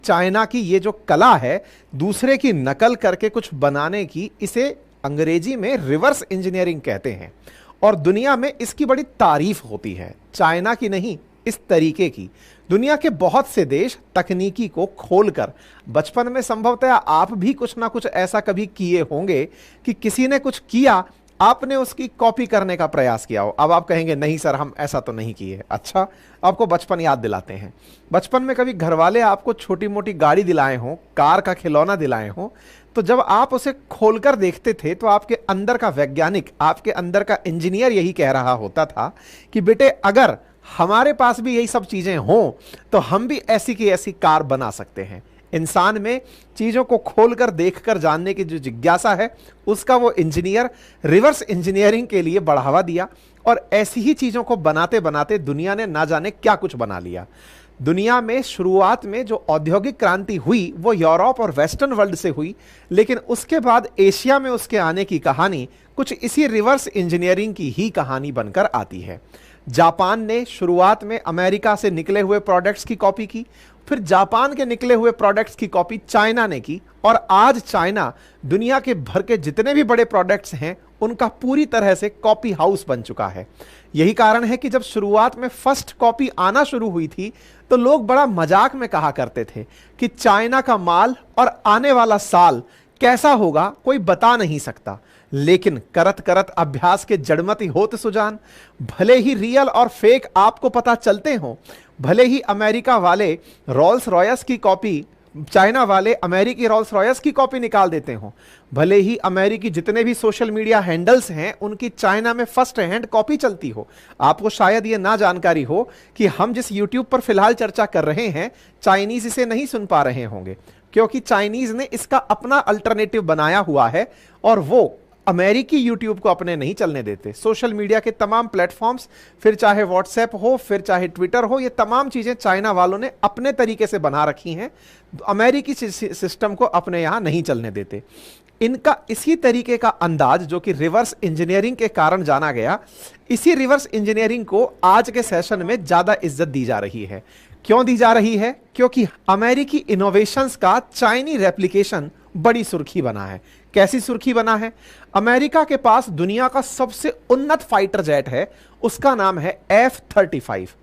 China की ये जो कला है दूसरे की नकल करके कुछ बनाने की, इसे अंग्रेजी में रिवर्स इंजीनियरिंग कहते हैं और दुनिया में इसकी बड़ी तारीफ होती है। चाइना की नहीं, इस तरीके की दुनिया के बहुत से देश तकनीकी को खोलकर, बचपन में संभवतः आप भी कुछ ना कुछ ऐसा कभी किए होंगे कि किसी ने कुछ किया, आपने उसकी कॉपी करने का प्रयास किया हो। अब आप कहेंगे नहीं सर, हम ऐसा तो नहीं किए। अच्छा, आपको बचपन याद दिलाते हैं। बचपन में कभी घर वाले आपको छोटी मोटी गाड़ी दिलाए हों, कार का खिलौना दिलाए हों, तो जब आप उसे खोलकर देखते थे तो आपके अंदर का वैज्ञानिक, आपके अंदर का इंजीनियर यही कह रहा होता था कि बेटे अगर हमारे पास भी यही सब चीजें हों तो हम भी ऐसी की ऐसी कार बना सकते हैं। इंसान में चीजों को खोलकर देखकर जानने की जो जिज्ञासा है, उसका वो इंजीनियर रिवर्स इंजीनियरिंग के लिए बढ़ावा दिया और ऐसी ही चीजों को बनाते बनाते दुनिया ने ना जाने क्या कुछ बना लिया। दुनिया में शुरुआत में जो औद्योगिक क्रांति हुई वो यूरोप और वेस्टर्न वर्ल्ड से हुई, लेकिन उसके बाद एशिया में उसके आने की कहानी कुछ इसी रिवर्स इंजीनियरिंग की ही कहानी बनकर आती है। जापान ने शुरुआत में अमेरिका से निकले हुए प्रोडक्ट्स की कॉपी की, फिर जापान के निकले हुए प्रोडक्ट्स की कॉपी चाइना ने की और आज चाइना दुनिया के भर के जितने भी बड़े प्रोडक्ट्स हैं उनका पूरी तरह से कॉपी हाउस बन चुका है। यही कारण है कि जब शुरुआत में फर्स्ट कॉपी आना शुरू हुई थी तो लोग बड़ा मजाक में कहा करते थे कि चाइना का माल और आने वाला साल कैसा होगा कोई बता नहीं सकता। लेकिन करत करत अभ्यास के जड़मती होत सुजान, भले ही रियल और फेक आपको पता चलते हों, भले ही अमेरिका वाले रोल्स रॉयस की कॉपी, चाइना वाले अमेरिकी रोल्स रॉयस की कॉपी निकाल देते हों, भले ही अमेरिकी जितने भी सोशल मीडिया हैंडल्स हैं उनकी चाइना में फर्स्ट हैंड कॉपी चलती हो, आपको शायद ये ना जानकारी हो कि हम जिस यूट्यूब पर फिलहाल चर्चा कर रहे हैं चाइनीज इसे नहीं सुन पा रहे होंगे, क्योंकि चाइनीज ने इसका अपना अल्टरनेटिव बनाया हुआ है और वो अमेरिकी यूट्यूब को अपने नहीं चलने देते। सोशल मीडिया के तमाम प्लेटफॉर्म्स, फिर चाहे व्हाट्सएप हो, फिर चाहे ट्विटर हो, ये तमाम चीजें चाइना वालों ने अपने तरीके से बना रखी हैं, अमेरिकी सिस्टम को अपने यहां नहीं चलने देते। इनका इसी तरीके का अंदाज जो कि रिवर्स इंजीनियरिंग के कारण जाना गया, इसी रिवर्स इंजीनियरिंग को आज के सेशन में ज्यादा इज्जत दी जा रही है। क्यों दी जा रही है? क्योंकि अमेरिकी इनोवेशंस का चाइनी रेप्लिकेशन बड़ी सुर्खी बना है। कैसी सुर्खी बना है? अमेरिका के पास दुनिया का सबसे उन्नत फाइटर जेट है, उसका नाम है F-35।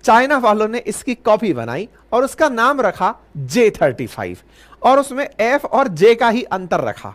चाइना वालों ने इसकी कॉपी बनाई और उसका नाम रखा J-35 और उसमें F और J का ही अंतर रखा।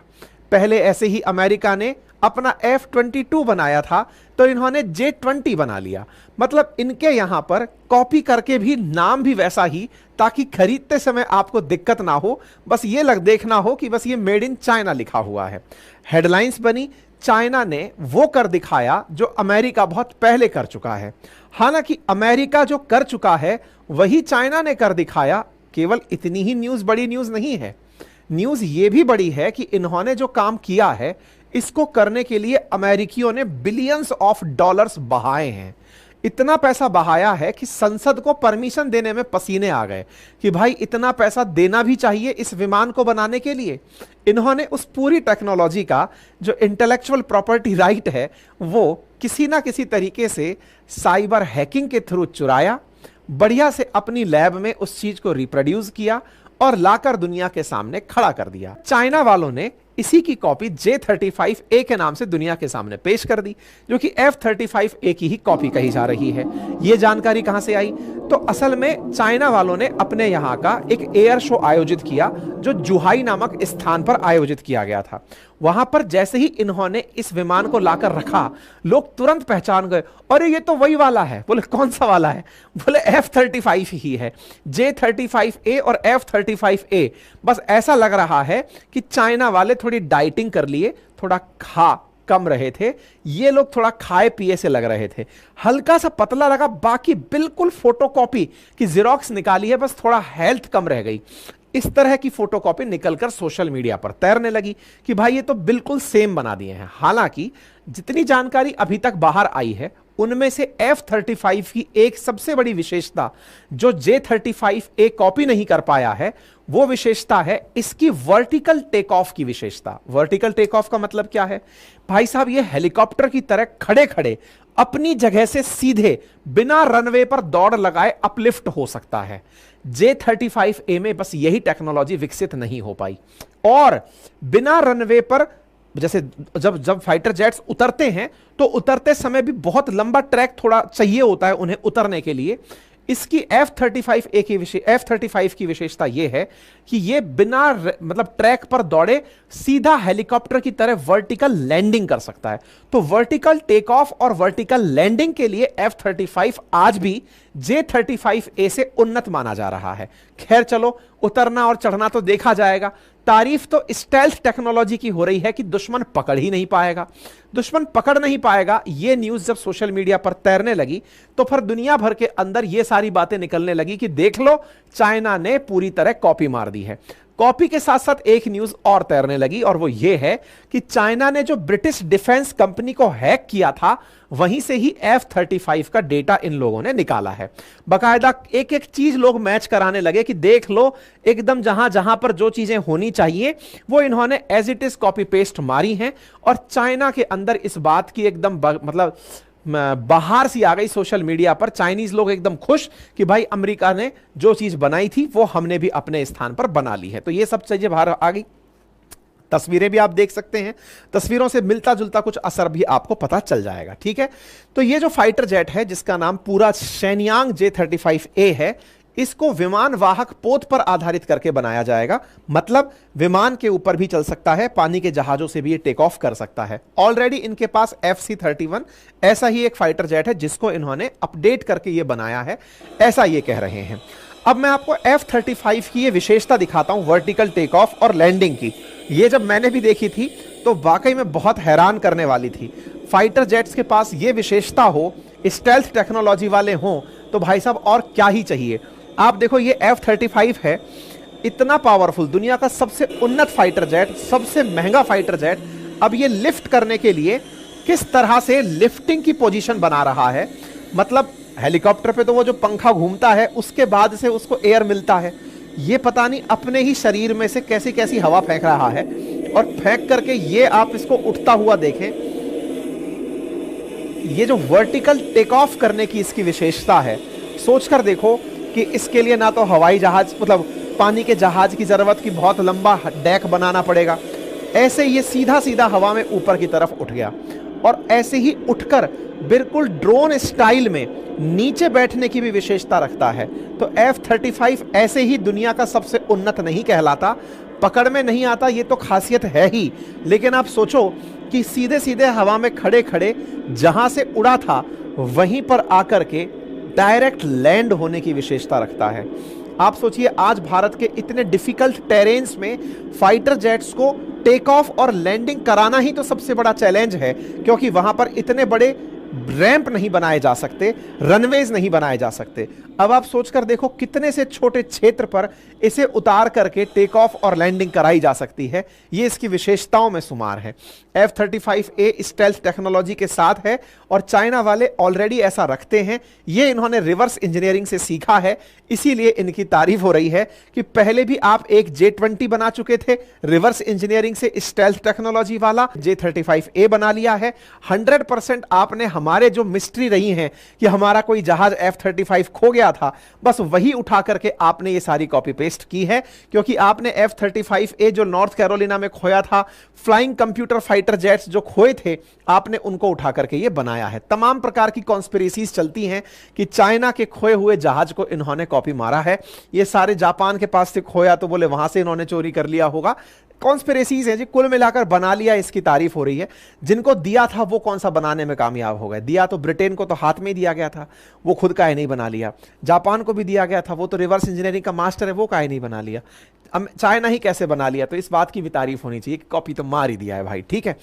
पहले ऐसे ही अमेरिका ने अपना F-22 बनाया था तो इन्होंने J-20 बना लिया। मतलब इनके यहां पर कॉपी करके भी नाम भी वैसा ही, ताकि खरीदते समय आपको दिक्कत ना हो, बस ये देखना हो कि बस ये मेड इन चाइना लिखा हुआ है। हेडलाइंस बनी, चाइना ने वो कर दिखाया जो अमेरिका बहुत पहले कर चुका है। हालांकि अमेरिका जो कर चुका है वही चाइना ने कर दिखाया। केवल इतनी ही न्यूज बड़ी न्यूज नहीं है, न्यूज ये भी बड़ी है कि इन्होंने जो काम किया है इसको करने के लिए अमेरिकियों ने बिलियंस ऑफ डॉलर्स बहाए हैं। इतना पैसा बहाया है कि संसद को परमिशन देने में पसीने आ गए कि भाई इतना पैसा देना भी चाहिए इस विमान को बनाने के लिए। इन्होंने उस पूरी टेक्नोलॉजी का जो इंटेलेक्चुअल प्रॉपर्टी राइट है वो किसी ना किसी तरीके से साइबर हैकिंग के थ्रू चुराया, बढ़िया से अपनी लैब में उस चीज को रिप्रोड्यूस किया और लाकर दुनिया के सामने खड़ा कर दिया। चाइना वालों ने इसी की कॉपी J-35A के नाम से दुनिया के सामने पेश कर दी, जो कि F-35A की ही कॉपी कही जा रही है। यह जानकारी कहां से आई? तो असल में चाइना वालों ने अपने यहां का एक एयर शो आयोजित किया जो जुहाई नामक स्थान पर आयोजित किया गया था। वहां पर जैसे ही इन्होंने इस विमान को लाकर रखा, लोग तुरंत पहचान गए, अरे ये तो वही वाला है। बोले कौन सा वाला है? बोले F-35 ही है। J-35A और F-35A। बस ऐसा लग रहा है कि चाइना वाले थोड़ी डाइटिंग कर लिए, थोड़ा खा कम रहे थे, ये लोग थोड़ा खाए पिए से लग रहे थे, हल्का सा पतला लगा, बाकी बिल्कुल फोटोकॉपी की जेरोक्स निकाली है, बस थोड़ा हेल्थ कम रह गई। इस तरह की फोटोकॉपी निकलकर सोशल मीडिया पर तैरने लगी कि भाई ये तो बिल्कुल सेम बना दिए हैं। हालांकि जितनी जानकारी अभी तक बाहर आई है उनमें से F-35 की एक सबसे बड़ी विशेषता जो J-35A कॉपी नहीं कर पाया है वो विशेषता है इसकी वर्टिकल टेक ऑफ की विशेषता। वर्टिकल टेक ऑफ का मतलब क्या है भाई साहब, ये हेलीकॉप्टर की तरह खड़े खड़े अपनी जगह से सीधे बिना रनवे पर दौड़ लगाए अपलिफ्ट हो सकता है। J-35A में बस यही टेक्नोलॉजी विकसित नहीं हो पाई, और बिना रनवे पर जैसे जब जब फाइटर जेट्स उतरते हैं तो उतरते समय भी बहुत लंबा ट्रैक थोड़ा चाहिए होता है उन्हें उतरने के लिए। इसकी F-35 की विशेषता यह है कि यह बिना मतलब ट्रैक पर दौड़े सीधा हेलीकॉप्टर की तरह वर्टिकल लैंडिंग कर सकता है। तो वर्टिकल टेक ऑफ और वर्टिकल लैंडिंग के लिए F-35 आज भी J-35A से उन्नत माना जा रहा है। खैर चलो, उतरना और चढ़ना तो देखा जाएगा। तारीफ तो स्टेल्थ टेक्नोलॉजी की हो रही है कि दुश्मन पकड़ ही नहीं पाएगा। दुश्मन पकड़ नहीं पाएगा, यह न्यूज जब सोशल मीडिया पर तैरने लगी तो फिर दुनिया भर के अंदर यह सारी बातें निकलने लगी कि देख लो, चाइना ने पूरी तरह कॉपी मार दी है। कॉपी के साथ साथ एक न्यूज और तैरने लगी, और वो ये है कि चाइना ने जो ब्रिटिश डिफेंस कंपनी को हैक किया था, वहीं से ही F-35 का डेटा इन लोगों ने निकाला है। बकायदा एक एक चीज लोग मैच कराने लगे कि देख लो, एकदम जहां जहां पर जो चीजें होनी चाहिए वो इन्होंने as it is copy paste मारी हैं। और चाइना के अंदर इस बात की एकदम मतलब बाहर सी आ गई सोशल मीडिया पर। चाइनीज लोग एकदम खुश कि भाई अमेरिका ने जो चीज बनाई थी वो हमने भी अपने स्थान पर बना ली है। तो ये सब चीजें बाहर आ गई। तस्वीरें भी आप देख सकते हैं, तस्वीरों से मिलता जुलता कुछ असर भी आपको पता चल जाएगा। ठीक है, तो ये जो फाइटर जेट है जिसका नाम पूरा शेनयांग J-35A है, इसको विमान वाहक पोत पर आधारित करके बनाया जाएगा। मतलब विमान के ऊपर भी चल सकता है, पानी के जहाजों से भी ये टेक ऑफ कर सकता है। ऑलरेडी इनके पास FC-31 ऐसा ही एक फाइटर जेट है जिसको इन्होंने अपडेट करके ये बनाया है, ऐसा ये कह रहे हैं। अब मैं आपको F-35 की ये विशेषता दिखाता हूं, वर्टिकल टेक ऑफ और लैंडिंग की। ये जब मैंने भी देखी थी तो वाकई में बहुत हैरान करने वाली थी। फाइटर जेट्स के पास ये विशेषता हो, स्टेल्थ टेक्नोलॉजी वाले हों, तो भाई साहब और क्या ही चाहिए। आप देखो, ये F-35 है, इतना पावरफुल, दुनिया का सबसे उन्नत फाइटर जेट, सबसे महंगा फाइटर जेट। अब ये लिफ्ट करने के लिए किस तरह से लिफ्टिंग की पोजीशन बना रहा है। मतलब हेलीकॉप्टर पे तो वो जो पंखा घूमता है उसके बाद से उसको एयर मिलता है, ये पता नहीं अपने ही शरीर में से कैसी कैसी हवा फेंक रहा है। और फेंक करके ये आप इसको उठता हुआ देखें, ये जो वर्टिकल टेक ऑफ करने की इसकी विशेषता है, सोचकर देखो कि इसके लिए ना तो हवाई जहाज मतलब पानी के जहाज की जरूरत की बहुत लंबा डेक बनाना पड़ेगा, ऐसे ये सीधा सीधा हवा में ऊपर की तरफ उठ गया। और ऐसे ही उठकर बिल्कुल ड्रोन स्टाइल में नीचे बैठने की भी विशेषता रखता है। तो F-35 ऐसे ही दुनिया का सबसे उन्नत नहीं कहलाता, पकड़ में नहीं आता, ये तो खासियत है ही। लेकिन आप सोचो कि सीधे सीधे हवा में खड़े खड़े जहां से उड़ा था वहीं पर आकर के डायरेक्ट लैंड होने की विशेषता रखता है। आप सोचिए, आज भारत के इतने डिफिकल्ट टेरेन्स में फाइटर जेट्स को टेक ऑफ और लैंडिंग कराना ही तो सबसे बड़ा चैलेंज है, क्योंकि वहां पर इतने बड़े रैंप नहीं बनाए जा सकते, रनवेज नहीं बनाए जा सकते। अब आप सोचकर देखो कितने से छोटे क्षेत्र पर इसे उतार करके टेक ऑफ और लैंडिंग कराई जा सकती है। ये इसकी विशेषताओं में शुमार है। F-35A स्टेल्थ टेक्नोलॉजी के साथ है और चाइना वाले ऑलरेडी ऐसा रखते हैं। ये इन्होंने रिवर्स इंजीनियरिंग से सीखा है, इसीलिए इनकी तारीफ हो रही है कि पहले भी आप एक J-20 बना चुके थे, रिवर्स इंजीनियरिंग से स्टेल्थ टेक्नोलॉजी वाला J-35A बना लिया है। 100% आपने हमारे जो मिस्ट्री रही हैं कि हमारा कोई जहाज F-35 खो गया था, बस वही उठा करके आपने ये सारी कॉपी पेस्ट की है। क्योंकि आपने F-35A जो नॉर्थ कैरोलिना में खोया था, फ्लाइंग कंप्यूटर फाइटर जेट्स जो खोए थे, आपने उनको उठा करके ये बनाया है। तमाम प्रकार की कॉन्स्पिरेसीज चलती हैं कि चाइना के खोए हुए जहाज को इन्होंने कॉपी मारा है। ये सारे जापान के पास से खोया तो बोले वहां से इन्होंने चोरी कर लिया होगा। कॉन्स्पिरेसीज है जी, कुल मिलाकर बना लिया, इसकी तारीफ हो रही है। जिनको दिया था वो कौन सा बनाने में कामयाब हो गए। दिया तो ब्रिटेन को तो हाथ में ही दिया गया था, वो खुद का ही नहीं बना लिया। जापान को भी दिया गया था, वो तो रिवर्स इंजीनियरिंग का मास्टर है, वो का ही नहीं बना लिया। चाइना ही कैसे बना लिया। तो इस बात की भी तारीफ होनी चाहिए कि कॉपी तो मार ही दिया है भाई। ठीक है।